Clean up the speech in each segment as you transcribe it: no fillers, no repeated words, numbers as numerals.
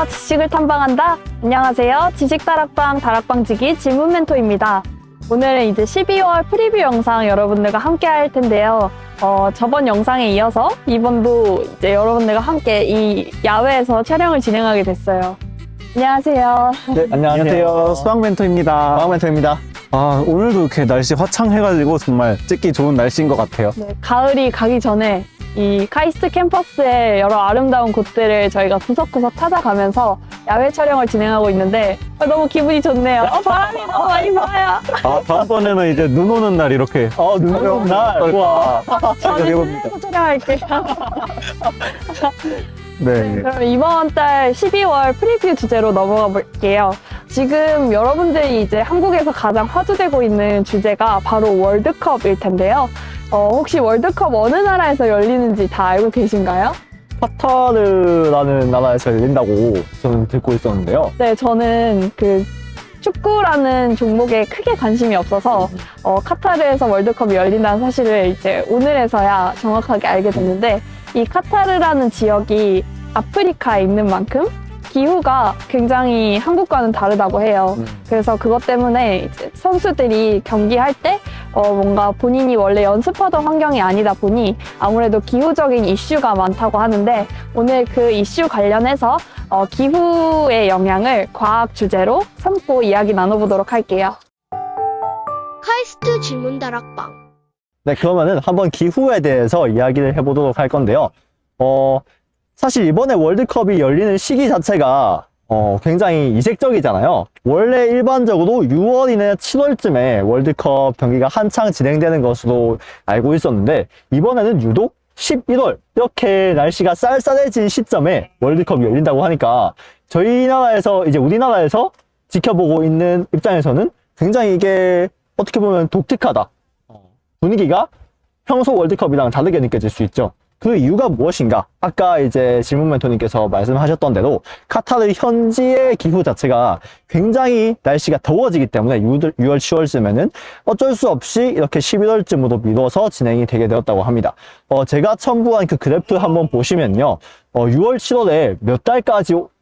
지식을 탐방한다. 안녕하세요. 지식다락방 다락방지기 질문 멘토입니다. 오늘은 이제 12월 프리뷰 영상 여러분들과 함께 할 텐데요. 저번 영상에 이어서 이번도 이제 여러분들과 함께 이 야외에서 촬영을 진행하게 됐어요. 안녕하세요. 네, 안녕하세요. 수학 멘토입니다. 수학 멘토입니다. 아, 오늘도 이렇게 날씨 화창해가지고 정말 찍기 좋은 날씨인 것 같아요. 네, 가을이 가기 전에 이 카이스트 캠퍼스의 여러 아름다운 곳들을 저희가 구석구석 찾아가면서 야외 촬영을 진행하고 있는데 너무 기분이 좋네요. 바람이 너무 많이 불어요. 아, 다음번에는 이제 눈 오는 날 이렇게. 눈 오는 날. 우와. 저는 해봅니다. 실내에서 촬영할게요. 네. 그럼 이번 달 12월 프리뷰 주제로 넘어가 볼게요. 지금 여러분들이 이제 한국에서 가장 화두되고 있는 주제가 바로 월드컵일 텐데요. 혹시 월드컵 어느 나라에서 열리는지 다 알고 계신가요? 카타르라는 나라에서 열린다고 저는 듣고 있었는데요. 네, 저는 그 축구라는 종목에 크게 관심이 없어서 카타르에서 월드컵이 열린다는 사실을 이제 오늘에서야 정확하게 알게 됐는데, 이 카타르라는 지역이 아프리카에 있는 만큼 기후가 굉장히 한국과는 다르다고 해요. 그래서 그것 때문에 이제 선수들이 경기할 때 뭔가 본인이 원래 연습하던 환경이 아니다 보니 아무래도 기후적인 이슈가 많다고 하는데, 오늘 그 이슈 관련해서 기후의 영향을 과학 주제로 삼고 이야기 나눠보도록 할게요. 카이스트 질문다락방. 네, 그러면은 한번 기후에 대해서 이야기를 해보도록 할 건데요. 사실 이번에 월드컵이 열리는 시기 자체가 굉장히 이색적이잖아요. 원래 일반적으로 6월이나 7월쯤에 월드컵 경기가 한창 진행되는 것으로 알고 있었는데, 이번에는 유독 11월 이렇게 날씨가 쌀쌀해진 시점에 월드컵이 열린다고 하니까 저희 나라에서, 이제 우리나라에서 지켜보고 있는 입장에서는 굉장히 이게 어떻게 보면 독특하다. 분위기가 평소 월드컵이랑 다르게 느껴질 수 있죠. 그 이유가 무엇인가? 아까 이제 질문 멘토님께서 말씀하셨던 대로 카타르 현지의 기후 자체가 굉장히 날씨가 더워지기 때문에 6월, 7월쯤에는 어쩔 수 없이 이렇게 11월쯤으로 미뤄서 진행이 되게 되었다고 합니다. 제가 첨부한 그 그래프 한번 보시면요. 6월, 7월에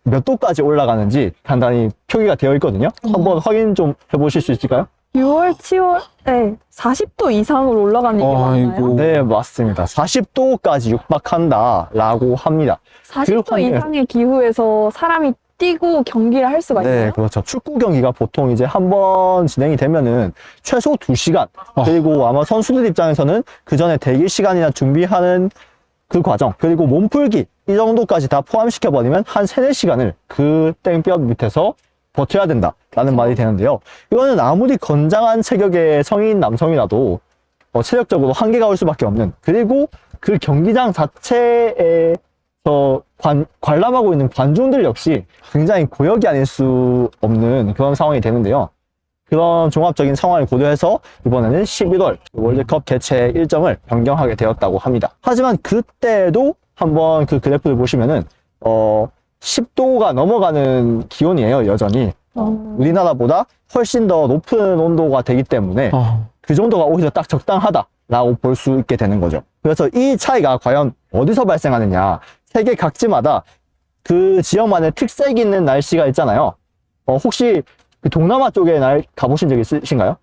몇 도까지 올라가는지 간단히 표기가 되어 있거든요. 한번 확인 좀 해보실 수 있을까요? 6월, 7월에 40도 이상으로 올라가는 게 맞나요? 네, 맞습니다. 40도까지 육박한다라고 합니다. 40도 이상의 기후에서 사람이 뛰고 경기를 할 수가 있나요? 네, 그렇죠. 축구 경기가 보통 이제 한 번 진행이 되면은 최소 2시간, 그리고 아마 선수들 입장에서는 그 전에 대기 시간이나 준비하는 그 과정, 그리고 몸풀기 이 정도까지 다 포함시켜버리면 한 3, 4시간을 그 땡볕 밑에서 버텨야 된다라는 말이 되는데요. 이거는 아무리 건장한 체격의 성인 남성이라도 체력적으로 한계가 올 수밖에 없는, 그리고 그 경기장 자체에서 관람하고 있는 관중들 역시 굉장히 고역이 아닐 수 없는 그런 상황이 되는데요. 그런 종합적인 상황을 고려해서 이번에는 11월 월드컵 개최 일정을 변경하게 되었다고 합니다. 하지만 그때도 한번 그 그래프를 보시면은 10도가 넘어가는 기온이에요, 여전히. 우리나라보다 훨씬 더 높은 온도가 되기 때문에 그 정도가 오히려 딱 적당하다라고 볼 수 있게 되는 거죠. 그래서 이 차이가 과연 어디서 발생하느냐. 세계 각지마다 그 지역만의 특색 있는 날씨가 있잖아요. 혹시 그 동남아 쪽에 가보신 적 있으신가요?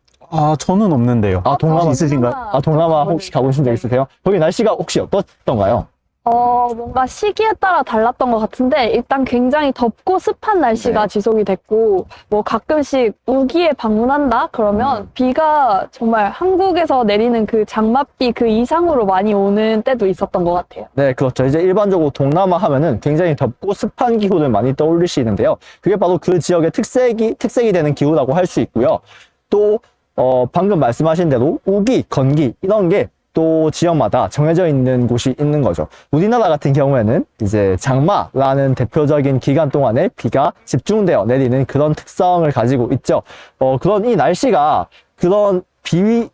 저는 없는데요. 동남아 있으신가요? 동남아 혹시 가보신 적 있으세요? 거기 날씨가 혹시 어떻던가요? 뭔가 시기에 따라 달랐던 것 같은데, 일단 굉장히 덥고 습한 날씨가 지속이 됐고, 뭐 가끔씩 우기에 방문한다? 그러면 비가 정말 한국에서 내리는 그 장맛비 그 이상으로 많이 오는 때도 있었던 것 같아요. 네, 그렇죠. 이제 일반적으로 동남아 하면은 굉장히 덥고 습한 기후를 많이 떠올리시는데요. 그게 바로 그 지역의 특색이 되는 기후라고 할 수 있고요. 또, 방금 말씀하신 대로 우기, 건기, 이런 게 또 지역마다 정해져 있는 곳이 있는 거죠. 우리나라 같은 경우에는 이제 장마라는 대표적인 기간 동안에 비가 집중되어 내리는 그런 특성을 가지고 있죠. 그런 이 날씨가 그런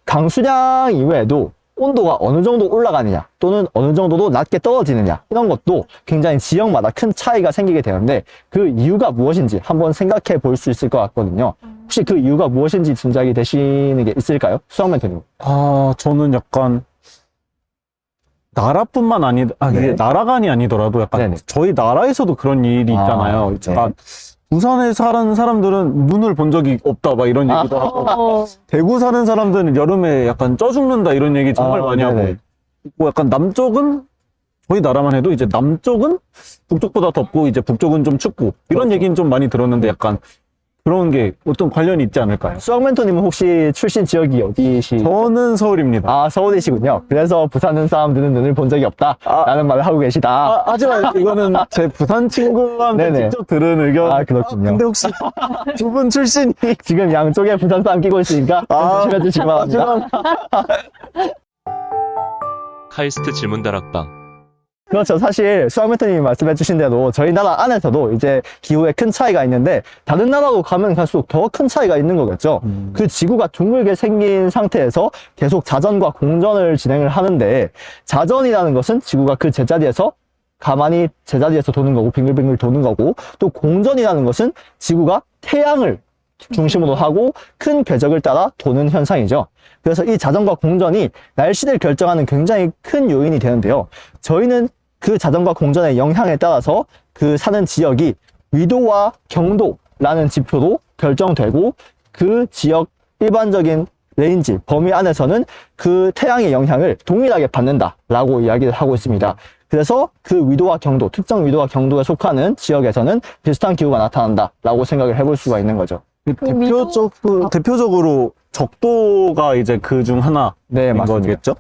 강수량 이외에도 온도가 어느 정도 올라가느냐, 또는 어느 정도로 낮게 떨어지느냐, 이런 것도 굉장히 지역마다 큰 차이가 생기게 되는데, 그 이유가 무엇인지 한번 생각해 볼 수 있을 것 같거든요. 혹시 그 이유가 무엇인지 짐작이 되시는 게 있을까요? 수학 멘토님. 저는 약간 나라뿐만 이게 네. 나라간이 아니더라도 약간 네네. 저희 나라에서도 그런 일이 있잖아요. 네. 약간 부산에 사는 사람들은 눈을 본 적이 없다 막 이런 얘기도 하고 어, 대구 사는 사람들은 여름에 약간 쪄 죽는다 이런 얘기 정말 많이 하고 네네. 뭐 약간 남쪽은 저희 나라만 해도 이제 남쪽은 북쪽보다 덥고 이제 북쪽은 좀 춥고 이런 그렇죠. 얘기는 좀 많이 들었는데 약간 그런 게 어떤 관련이 있지 않을까요? 수학 멘토님은 혹시 출신 지역이 어디시? 저는 서울입니다. 아, 서울이시군요. 그래서 부산 사람들은 눈을 본 적이 없다라는 말을 하고 계시다. 하지만 이거는 제 부산 친구한테 네네. 직접 들은 의견. 아, 그렇군요. 근데 혹시 두 분 출신이 지금 양쪽에 부산 사람 끼고 있으니까 조심해주시기 바랍니다. 하지만 카이스트 질문 다락방. 그렇죠. 사실 수학 멘토님이 말씀해주신 대로 저희 나라 안에서도 이제 기후에 큰 차이가 있는데 다른 나라로 가면 갈수록 더 큰 차이가 있는 거겠죠. 그 지구가 둥글게 생긴 상태에서 계속 자전과 공전을 진행을 하는데 자전이라는 것은 지구가 그 제자리에서 가만히 제자리에서 도는 거고 빙글빙글 도는 거고 또 공전이라는 것은 지구가 태양을 중심으로 하고 큰 궤적을 따라 도는 현상이죠. 그래서 이 자전과 공전이 날씨를 결정하는 굉장히 큰 요인이 되는데요. 저희는 그 자전과 공전의 영향에 따라서 그 사는 지역이 위도와 경도라는 지표로 결정되고 그 지역 일반적인 레인지, 범위 안에서는 그 태양의 영향을 동일하게 받는다라고 이야기를 하고 있습니다. 그래서 그 위도와 경도, 특정 위도와 경도에 속하는 지역에서는 비슷한 기후가 나타난다라고 생각을 해볼 수가 있는 거죠. 대표적으로 적도가 이제 그 중 하나인 네, 맞습니다. 거겠죠?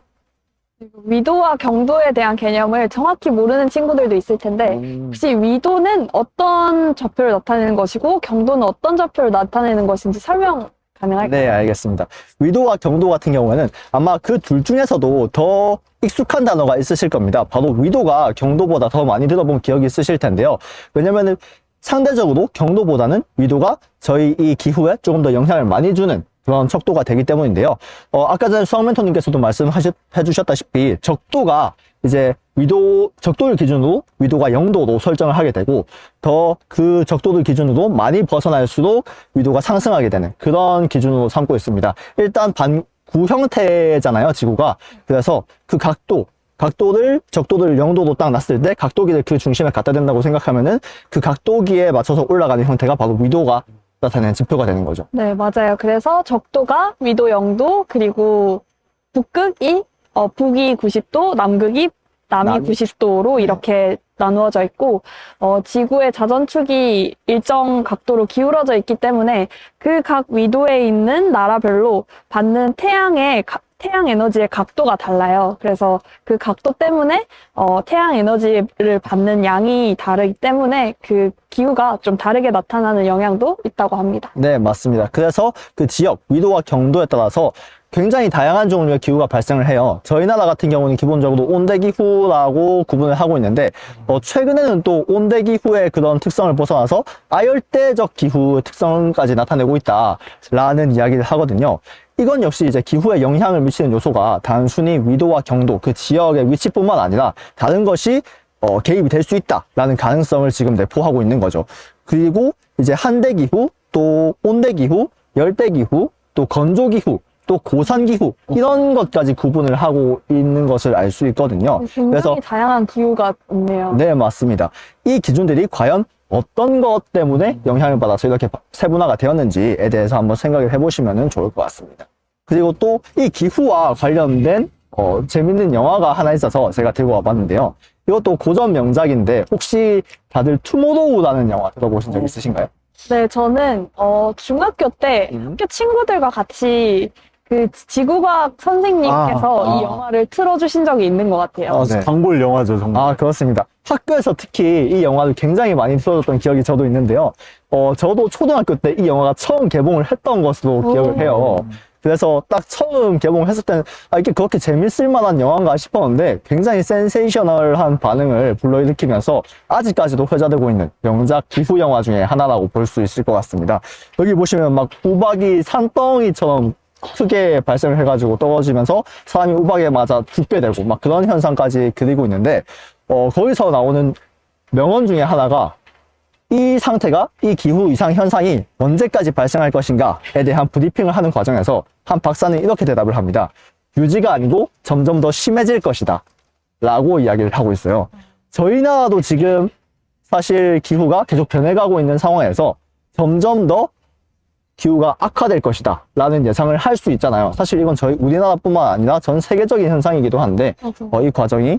위도와 경도에 대한 개념을 정확히 모르는 친구들도 있을 텐데 혹시 위도는 어떤 좌표를 나타내는 것이고 경도는 어떤 좌표를 나타내는 것인지 설명 가능할까요? 네, 알겠습니다. 위도와 경도 같은 경우에는 아마 그 둘 중에서도 더 익숙한 단어가 있으실 겁니다. 바로 위도가 경도보다 더 많이 들어본 기억이 있으실 텐데요. 왜냐면은 상대적으로 경도보다는 위도가 저희 이 기후에 조금 더 영향을 많이 주는 그런 척도가 되기 때문인데요. 아까 전에 수학 멘토님께서도 말씀해주셨다시피 적도가 이제 적도를 기준으로 위도가 0도로 설정을 하게 되고 더 그 적도를 기준으로 많이 벗어날수록 위도가 상승하게 되는 그런 기준으로 삼고 있습니다. 일단 반구 형태잖아요, 지구가. 그래서 그 적도를 0도로 딱 놨을 때 각도기를 그 중심에 갖다 댄다고 생각하면은 그 각도기에 맞춰서 올라가는 형태가 바로 위도가 나타내는 지표가 되는 거죠. 네, 맞아요. 그래서 적도가 위도 0도, 그리고 북극이, 북이 90도, 남이 남이 90도로 이렇게 나누어져 있고, 지구의 자전축이 일정 각도로 기울어져 있기 때문에 그 각 위도에 있는 나라별로 받는 태양 에너지의 각도가 달라요. 그래서 그 각도 때문에 태양 에너지를 받는 양이 다르기 때문에 그 기후가 좀 다르게 나타나는 영향도 있다고 합니다. 네, 맞습니다. 그래서 그 지역, 위도와 경도에 따라서 굉장히 다양한 종류의 기후가 발생을 해요. 저희 나라 같은 경우는 기본적으로 온대기후라고 구분을 하고 있는데 최근에는 또 온대기후의 그런 특성을 벗어나서 아열대적 기후 특성까지 나타내고 있다라는 이야기를 하거든요. 이건 역시 이제 기후에 영향을 미치는 요소가 단순히 위도와 경도, 그 지역의 위치뿐만 아니라 다른 것이 개입이 될 수 있다라는 가능성을 지금 내포하고 있는 거죠. 그리고 이제 한대기후, 또 온대기후, 열대기후, 또 건조기후, 또 고산기후 이런 것까지 구분을 하고 있는 것을 알 수 있거든요. 굉장히 그래서 다양한 기후가 있네요. 네, 맞습니다. 이 기준들이 과연 어떤 것 때문에 영향을 받아서 이렇게 세분화가 되었는지에 대해서 한번 생각을 해보시면 좋을 것 같습니다. 그리고 또 이 기후와 관련된 재밌는 영화가 하나 있어서 제가 들고 와봤는데요. 이것도 고전 명작인데 혹시 다들 투모로우라는 영화 들어보신 적 있으신가요? 네, 저는 중학교 때 학교 친구들과 같이 그 지구과학 선생님께서 이 영화를 틀어주신 적이 있는 것 같아요. 네. 단골 영화죠, 정말. 그렇습니다. 학교에서 특히 이 영화를 굉장히 많이 틀어줬던 기억이 저도 있는데요. 저도 초등학교 때 이 영화가 처음 개봉을 했던 것으로 기억을 해요. 그래서 딱 처음 개봉했을 때는 이게 그렇게 재밌을 만한 영화인가 싶었는데 굉장히 센세이셔널한 반응을 불러일으키면서 아직까지도 회자되고 있는 명작 기후 영화 중에 하나라고 볼 수 있을 것 같습니다. 여기 보시면 막 우박이 산덩이처럼 크게 발생을 해가지고 떨어지면서 사람이 우박에 맞아 죽게 되고 막 그런 현상까지 그리고 있는데 거기서 나오는 명언 중에 하나가 이 상태가, 이 기후 이상 현상이 언제까지 발생할 것인가에 대한 브리핑을 하는 과정에서 한 박사는 이렇게 대답을 합니다. 유지가 아니고 점점 더 심해질 것이다 라고 이야기를 하고 있어요. 저희 나라도 지금 사실 기후가 계속 변해가고 있는 상황에서 점점 더 기후가 악화될 것이다 라는 예상을 할 수 있잖아요. 사실 이건 저희 우리나라뿐만 아니라 전 세계적인 현상이기도 한데 이 과정이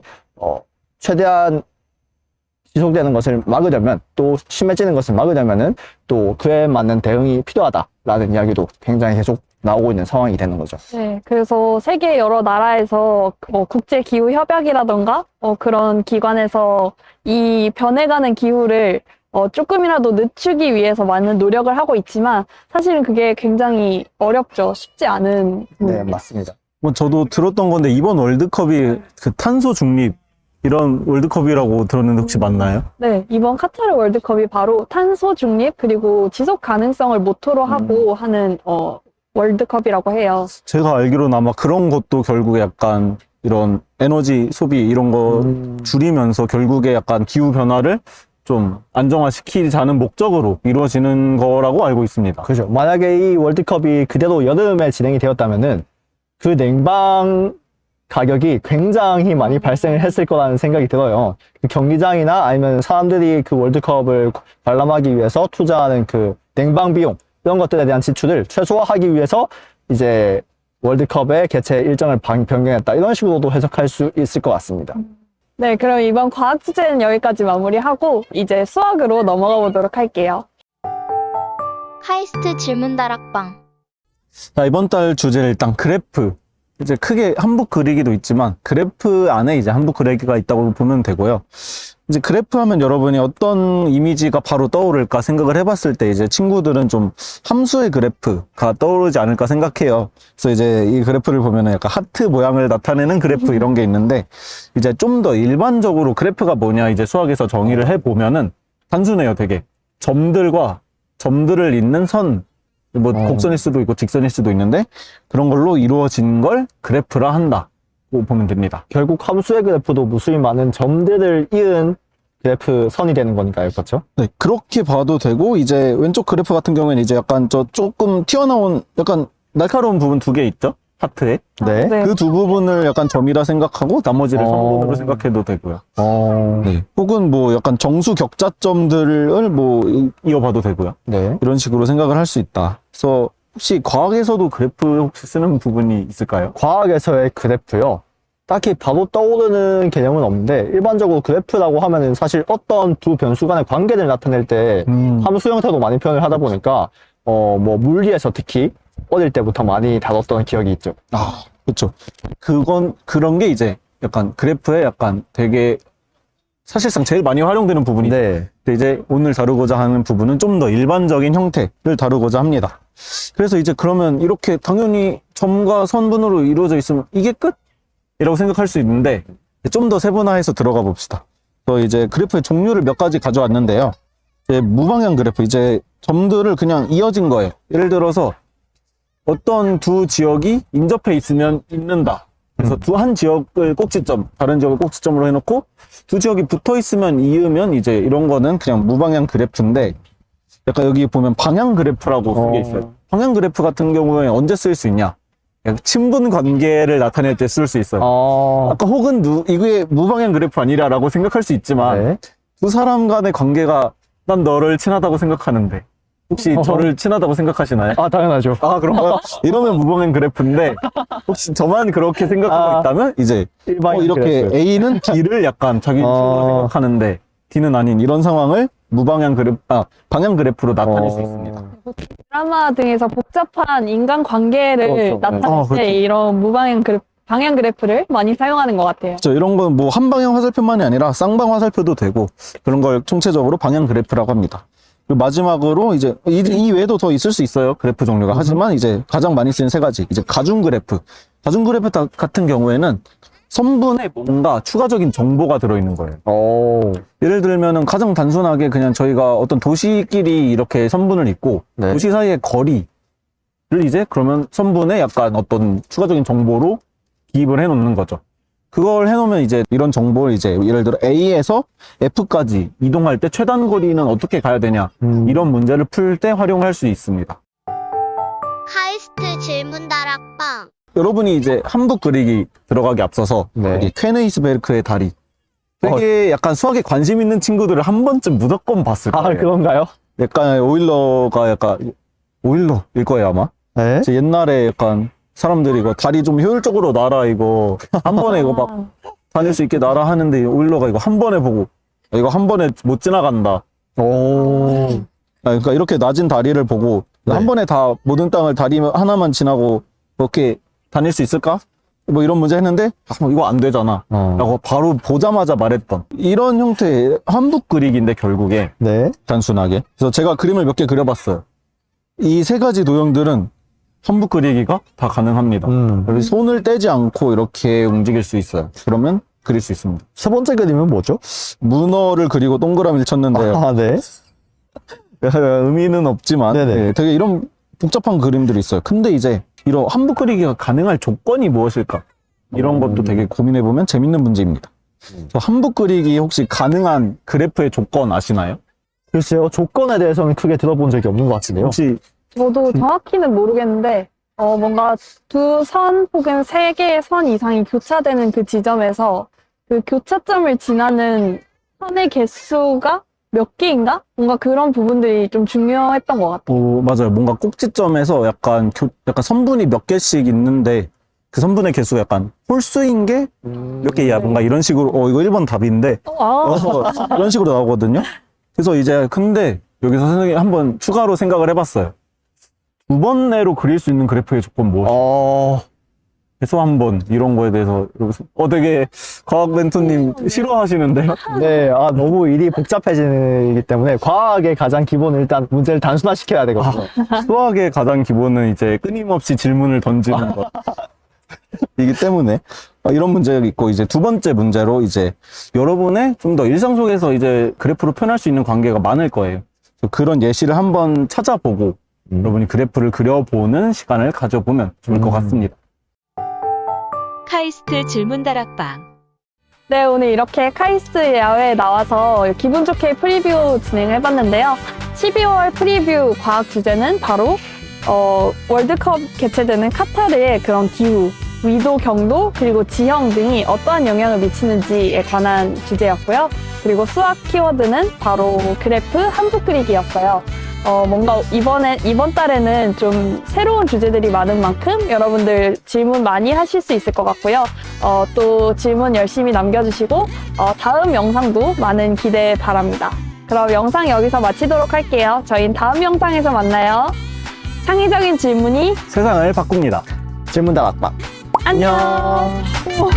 최대한 지속되는 것을 막으려면, 또 심해지는 것을 막으려면은 또 그에 맞는 대응이 필요하다라는 이야기도 굉장히 계속 나오고 있는 상황이 되는 거죠. 네, 그래서 세계 여러 나라에서 국제 기후 협약이라던가 그런 기관에서 이 변해가는 기후를 조금이라도 늦추기 위해서 많은 노력을 하고 있지만 사실은 그게 굉장히 어렵죠. 쉽지 않은. 네, 맞습니다. 뭐 저도 들었던 건데 이번 월드컵이 그 탄소 중립 이런 월드컵이라고 들었는데 혹시 맞나요? 네, 이번 카타르 월드컵이 바로 탄소 중립 그리고 지속 가능성을 모토로 하고 하는 월드컵이라고 해요. 제가 알기로는 아마 그런 것도 결국에 약간 이런 에너지 소비 이런 거 줄이면서 결국에 약간 기후 변화를 좀 안정화시키자는 목적으로 이루어지는 거라고 알고 있습니다. 그죠. 만약에 이 월드컵이 그대로 여름에 진행이 되었다면은 그 냉방 가격이 굉장히 많이 발생을 했을 거라는 생각이 들어요. 그 경기장이나 아니면 사람들이 그 월드컵을 관람하기 위해서 투자하는 그 냉방 비용, 이런 것들에 대한 지출을 최소화하기 위해서 이제 월드컵의 개최 일정을 변경했다. 이런 식으로도 해석할 수 있을 것 같습니다. 네, 그럼 이번 과학 주제는 여기까지 마무리하고 이제 수학으로 넘어가 보도록 할게요. 카이스트 질문다락방. 자, 이번 달 주제는 일단 그래프. 이제 크게 한북 그리기도 있지만 그래프 안에 이제 한북 그리기가 있다고 보면 되고요. 이제 그래프 하면 여러분이 어떤 이미지가 바로 떠오를까 생각을 해봤을 때 이제 친구들은 좀 함수의 그래프가 떠오르지 않을까 생각해요. 그래서 이제 이 그래프를 보면은 약간 하트 모양을 나타내는 그래프 이런 게 있는데 이제 좀 더 일반적으로 그래프가 뭐냐 이제 수학에서 정의를 해보면은 단순해요, 되게. 점들과 점들을 잇는 선, 뭐 곡선일 수도 있고 직선일 수도 있는데 그런 걸로 이루어진 걸 그래프라 한다고 보면 됩니다. 결국 함수의 그래프도 무수히 많은 점들을 이은 그래프 선이 되는 거니까요. 그렇죠? 네, 그렇게 봐도 되고 이제 왼쪽 그래프 같은 경우에는 이제 약간 저 조금 튀어나온 약간 날카로운 부분 두 개 있죠? 하트에. 네. 네. 그 두 부분을 약간 점이라 생각하고 나머지를 선분으로 생각해도 되고요. 네. 혹은 뭐 약간 정수 격자점들을 뭐 이어봐도 되고요. 네. 이런 식으로 생각을 할 수 있다. 그래서 혹시 과학에서도 그래프 혹시 쓰는 부분이 있을까요? 과학에서의 그래프요. 딱히 바로 떠오르는 개념은 없는데 일반적으로 그래프라고 하면은 사실 어떤 두 변수 간의 관계를 나타낼 때 함수 형태로 많이 표현을 하다 보니까 뭐 물리에서 특히 어릴 때부터 많이 다뤘던 기억이 있죠. 아, 그렇죠. 그런 게 이제 약간 그래프에 약간 되게 사실상 제일 많이 활용되는 부분이죠. 네. 근데 이제 오늘 다루고자 하는 부분은 좀 더 일반적인 형태를 다루고자 합니다. 그래서 이제 그러면 이렇게 당연히 점과 선분으로 이루어져 있으면 이게 끝? 이라고 생각할 수 있는데 좀 더 세분화해서 들어가 봅시다. 이제 그래프의 종류를 몇 가지 가져왔는데요. 이제 무방향 그래프, 이제 점들을 그냥 이어진 거예요. 예를 들어서 어떤 두 지역이 인접해 있으면 잇는다. 그래서 한 지역을 꼭지점, 다른 지역을 꼭지점으로 해놓고 두 지역이 붙어 있으면 이으면 이제 이런 거는 그냥 무방향 그래프인데 약간 여기 보면 방향 그래프라고 쓴 게 있어요. 방향 그래프 같은 경우에 언제 쓸 수 있냐? 친분 관계를 나타낼 때 쓸 수 있어요. 아까 혹은 이게 무방향 그래프 아니라라고 생각할 수 있지만 네. 두 사람 간의 관계가 난 너를 친하다고 생각하는데 혹시 저를 친하다고 생각하시나요? 아, 당연하죠. 아, 그런가요? 이러면 무방향 그래프인데 혹시 저만 그렇게 생각하고 있다면 이제 일반인 이렇게 그래프. A는 D를 약간 자기 친구로 생각하는데 D는 아닌 이런 상황을 방향 그래프로 나타낼 수 있습니다. 드라마 등에서 복잡한 인간 관계를 그렇죠. 나타낼 때 그렇죠. 이런 방향 그래프를 많이 사용하는 것 같아요. 이런 건 뭐 한방향 화살표만이 아니라 쌍방 화살표도 되고 그런 걸 총체적으로 방향 그래프라고 합니다. 그리고 마지막으로 이제 이 외에도 더 있을 수 있어요. 그래프 종류가. 하지만 이제 가장 많이 쓰는 세 가지. 이제 가중 그래프. 가중 그래프 같은 경우에는 선분에 뭔가 추가적인 정보가 들어있는 거예요. 예를 들면은 가장 단순하게 그냥 저희가 어떤 도시끼리 이렇게 선분을 잇고 네. 도시 사이의 거리를 이제 그러면 선분에 약간 어떤 추가적인 정보로 기입을 해놓는 거죠. 그걸 해놓으면 이제 이런 정보를 이제 예를 들어 A에서 F까지 이동할 때 최단 거리는 어떻게 가야 되냐 이런 문제를 풀 때 활용할 수 있습니다. 카이스트 질문다락방. 여러분이 이제 한북 그리기 들어가기 앞서서 네. 여기 퀘네이스베르크의 다리 되게 약간 수학에 관심 있는 친구들을 한 번쯤 무조건 봤을 아, 거예요. 그런가요? 약간 오일러가 약간 오일러일 거예요 아마. 네. 제 옛날에 약간 사람들이 이거 다리 좀 효율적으로 날아 이거 한 번에 이거 막 다닐 수 있게 날아 하는데 오일러가 이거 한 번에 보고 이거 한 번에 못 지나간다. 오. 그러니까 이렇게 낮은 다리를 보고 네. 한 번에 다 모든 땅을 다리 하나만 지나고 이렇게 다닐 수 있을까? 뭐 이런 문제 했는데 뭐 이거 안 되잖아. 라고 바로 보자마자 말했던 이런 형태의 한북 그리기인데 결국에 네. 단순하게. 그래서 제가 그림을 몇 개 그려봤어요. 이 세 가지 도형들은 한북 그리기가 다 가능합니다. 그리고 손을 떼지 않고 이렇게 움직일 수 있어요. 그러면 그릴 수 있습니다. 세 번째 그림은 뭐죠? 문어를 그리고 동그라미를 쳤는데 아, 네. 의미는 없지만 네네. 예, 되게 이런 복잡한 그림들이 있어요. 근데 이제 이런 한북 그리기가 가능할 조건이 무엇일까? 이런 것도 되게 고민해보면 재밌는 문제입니다. 저 한북 그리기 혹시 가능한 그래프의 조건 아시나요? 글쎄요, 조건에 대해서는 크게 들어본 적이 없는 것 같은데요. 혹시 저도 정확히는 모르겠는데, 뭔가 두 선 혹은 세 개의 선 이상이 교차되는 그 지점에서 그 교차점을 지나는 선의 개수가 몇 개인가? 뭔가 그런 부분들이 좀 중요했던 것 같아요. 맞아요. 뭔가 꼭지점에서 약간 선분이 몇 개씩 있는데 그 선분의 개수가 약간 홀수인 게 몇 개야. 뭔가 이런 식으로 이거 1번 답인데 이런 식으로 나오거든요. 그래서 이제 근데 여기서 선생님이 한번 추가로 생각을 해봤어요. 두 번 내로 그릴 수 있는 그래프의 조건 무엇이죠? 해서 한번 이런 거에 대해서 되게 과학 멘토님 싫어하시는데요? 네, 너무 일이 복잡해지기 때문에 과학의 가장 기본은 일단 문제를 단순화시켜야 되거든요. 수학의 가장 기본은 이제 끊임없이 질문을 던지는 것. 이기 때문에 이런 문제가 있고 이제 두 번째 문제로 이제 여러분의 좀 더 일상 속에서 이제 그래프로 표현할 수 있는 관계가 많을 거예요. 그런 예시를 한번 찾아보고 여러분이 그래프를 그려보는 시간을 가져보면 좋을 것 같습니다. 카이스트 질문다락방. 네, 오늘 이렇게 카이스트 야외에 나와서 기분 좋게 프리뷰 진행을 해봤는데요. 12월 프리뷰 과학 주제는 바로 월드컵 개최되는 카타르의 그런 기후, 위도, 경도, 그리고 지형 등이 어떠한 영향을 미치는지에 관한 주제였고요. 그리고 수학 키워드는 바로 그래프 한북 그리기였어요. 뭔가 이번 달에는 좀 새로운 주제들이 많은 만큼 여러분들 질문 많이 하실 수 있을 것 같고요. 또 질문 열심히 남겨주시고, 다음 영상도 많은 기대 바랍니다. 그럼 영상 여기서 마치도록 할게요. 저희는 다음 영상에서 만나요. 창의적인 질문이 세상을 바꿉니다. 질문다락방. 안녕. 우와,